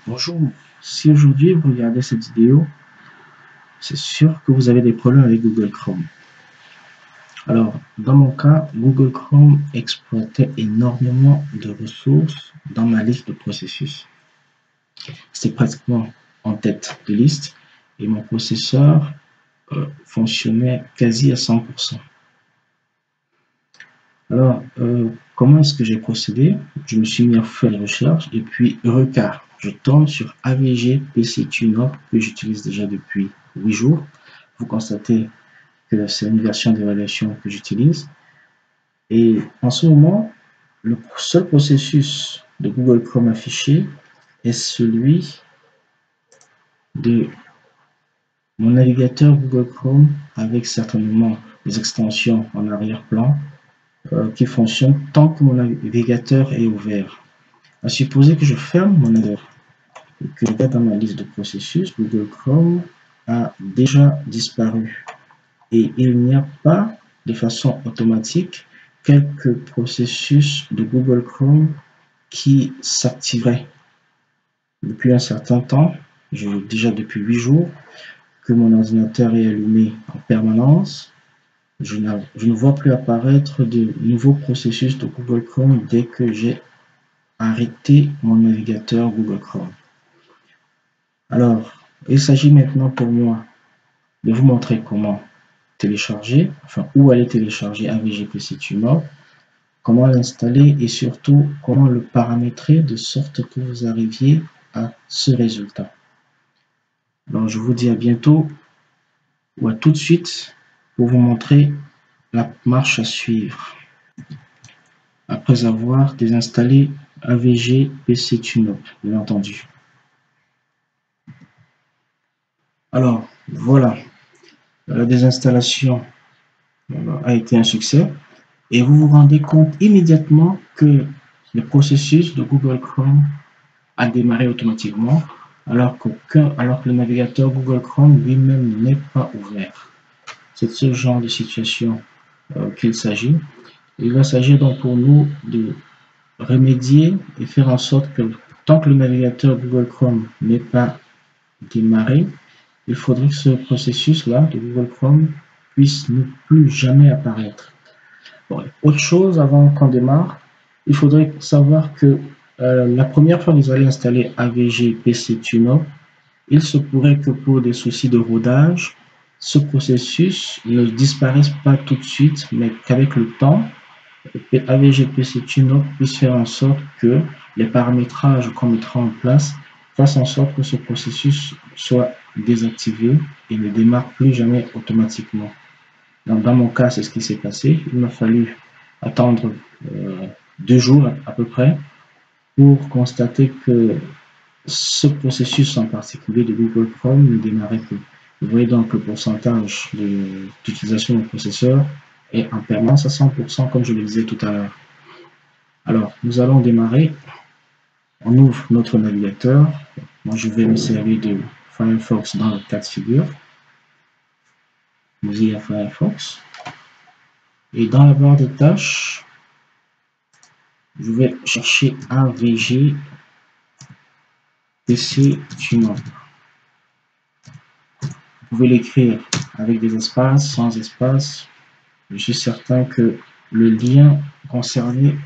Bonjour, si aujourd'hui vous regardez cette vidéo, c'est sûr que vous avez des problèmes avec Google Chrome. Alors, dans mon cas, Google Chrome exploitait énormément de ressources dans ma liste de processus. C'était pratiquement en tête de liste et mon processeur fonctionnait quasi à 100%. Alors, comment est-ce que j'ai procédé? Je me suis mis à faire les recherches et puis Eureka, je tombe sur AVG PC TuneUp que j'utilise déjà depuis 8 jours. Vous constatez que c'est une version d'évaluation que j'utilise. Et en ce moment, le seul processus de Google Chrome affiché est celui de mon navigateur Google Chrome avec certainement des extensions en arrière-plan qui fonctionnent tant que mon navigateur est ouvert. À supposer que je ferme mon navigateur et que je regarde dans ma liste de processus, Google Chrome a déjà disparu. Et il n'y a pas de façon automatique quelques processus de Google Chrome qui s'activeraient. Depuis un certain temps, déjà depuis 8 jours, que mon ordinateur est allumé en permanence. Je ne vois plus apparaître de nouveaux processus de Google Chrome dès que j'ai arrêté mon navigateur Google Chrome. Alors, il s'agit maintenant pour moi de vous montrer comment télécharger, enfin où aller télécharger AVG PC TuneUp, comment l'installer et surtout comment le paramétrer de sorte que vous arriviez à ce résultat. Alors je vous dis à bientôt ou à tout de suite pour vous montrer la marche à suivre après avoir désinstallé AVG PC TuneUp, bien entendu. Alors voilà, la désinstallation a été un succès et vous vous rendez compte immédiatement que le processus de Google Chrome a démarré automatiquement alors que le navigateur Google Chrome lui-même n'est pas ouvert. C'est de ce genre de situation qu'il s'agit. Il va s'agir donc pour nous de remédier et faire en sorte que tant que le navigateur Google Chrome n'est pas démarré, il faudrait que ce processus-là de Google Chrome puisse ne plus jamais apparaître. Bon, autre chose avant qu'on démarre, il faudrait savoir que la première fois que vous allez installer AVG PC TuneUp, il se pourrait que pour des soucis de rodage, ce processus ne disparaisse pas tout de suite, mais qu'avec le temps, AVG PC TuneUp puisse faire en sorte que les paramétrages qu'on mettra en place fassent en sorte que ce processus soit désactivé et ne démarre plus jamais automatiquement. Donc, dans mon cas, c'est ce qui s'est passé. Il m'a fallu attendre 2 jours à peu près pour constater que ce processus en particulier de Google Chrome ne démarrait plus. Vous voyez donc le pourcentage d'utilisation du processeur est en permanence à 100% comme je le disais tout à l'heure. Alors, nous allons démarrer. On ouvre notre navigateur. Moi, je vais me servir de Firefox dans le cas de figure. Mozilla Firefox. Et dans la barre de tâches, je vais chercher AVG PC TuneUp. Vous pouvez l'écrire avec des espaces, sans espace. Je suis certain que le lien concerné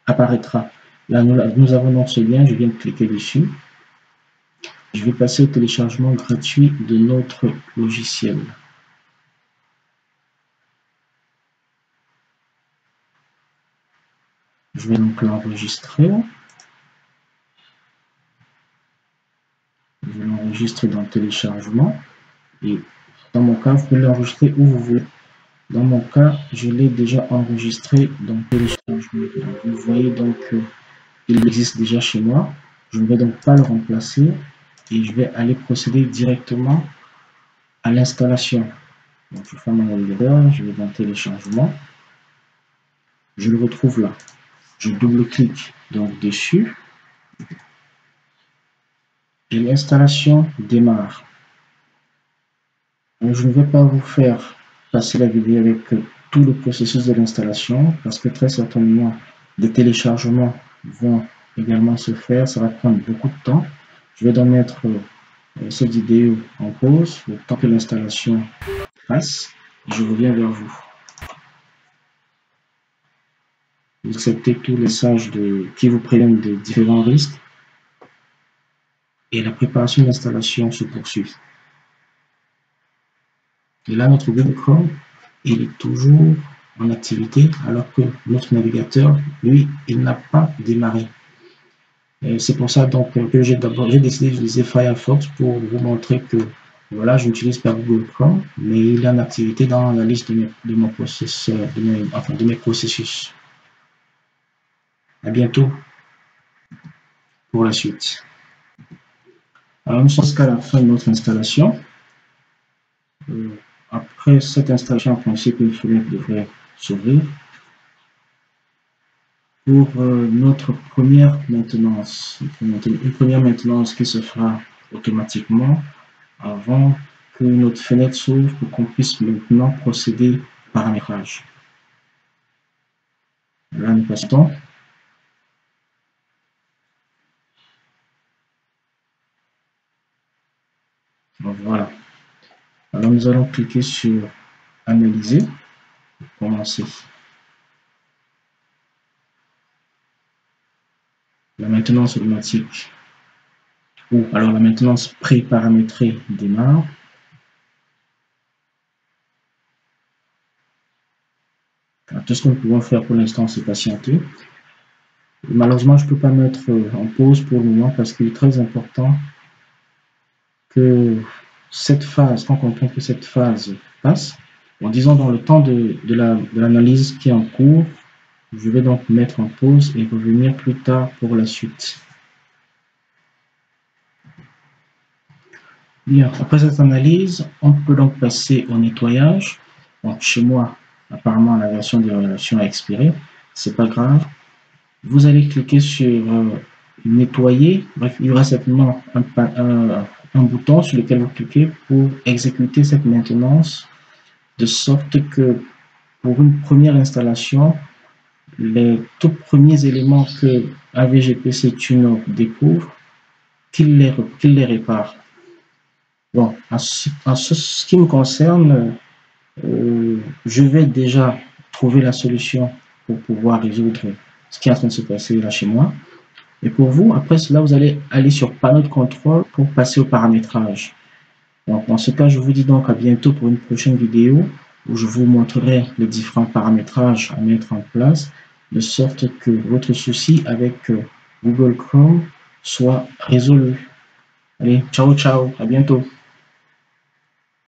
apparaîtra. Là, nous avons donc ce lien, je viens de cliquer dessus. Je vais passer au téléchargement gratuit de notre logiciel. Je vais donc l'enregistrer. Je l'enregistre dans le téléchargement. Et dans mon cas, vous pouvez l'enregistrer où vous voulez. Dans mon cas, je l'ai déjà enregistré dans le téléchargement. Donc, vous voyez donc qu'il existe déjà chez moi. Je ne vais donc pas le remplacer et je vais aller procéder directement à l'installation. Donc, je ferme mon navigateur, je vais dans téléchargement. Je le retrouve là. Je double-clique donc dessus et l'installation démarre. Donc, je ne vais pas vous faire passer la vidéo avec tout le processus de l'installation parce que très certainement des téléchargements vont également se faire. Ça va prendre beaucoup de temps. Je vais donc mettre cette vidéo en pause le temps que l'installation passe. Je reviens vers vous. Vous acceptez tous les messages qui vous préviennent de différents risques et la préparation d'installation se poursuit. Et là, notre Google Chrome, il est toujours en activité alors que notre navigateur, lui, il n'a pas démarré. C'est pour ça donc que j'ai décidé d'utiliser Firefox pour vous montrer que voilà, je n'utilise pas Google Chrome, mais il est en activité dans la liste de mes processus. À bientôt pour la suite. Alors, nous sommes jusqu'à la fin de notre installation. Après cette installation, en principe, une fenêtre devrait s'ouvrir. Pour notre première maintenance, une première maintenance qui se fera automatiquement avant que notre fenêtre s'ouvre pour qu'on puisse maintenant procéder au paramétrage. Là, nous passons. Voilà. Alors, nous allons cliquer sur Analyser pour commencer. La maintenance automatique ou alors la maintenance pré-paramétrée démarre. Alors, tout ce que nous pouvons faire pour l'instant, c'est patienter. Malheureusement, je ne peux pas mettre en pause pour le moment parce qu'il est très important que cette phase, qu'on comprenne que cette phase passe. En disant dans le temps de l'analyse qui est en cours, je vais donc mettre en pause et revenir plus tard pour la suite. Bien, après cette analyse, on peut donc passer au nettoyage. Donc chez moi, apparemment la version de révélation a expiré, c'est pas grave. Vous allez cliquer sur nettoyer. Bref, il y aura certainement un bouton sur lequel vous cliquez pour exécuter cette maintenance, de sorte que pour une première installation, les tout premiers éléments que AVGPC Tuner découvre, qu'il les répare. Bon, en ce qui me concerne, je vais déjà trouver la solution pour pouvoir résoudre ce qui est en train de se passer là chez moi. Et pour vous, après cela, vous allez aller sur panneau de contrôle pour passer au paramétrage. Donc, dans ce cas, je vous dis donc à bientôt pour une prochaine vidéo où je vous montrerai les différents paramétrages à mettre en place de sorte que votre souci avec Google Chrome soit résolu. Allez, ciao, ciao, à bientôt.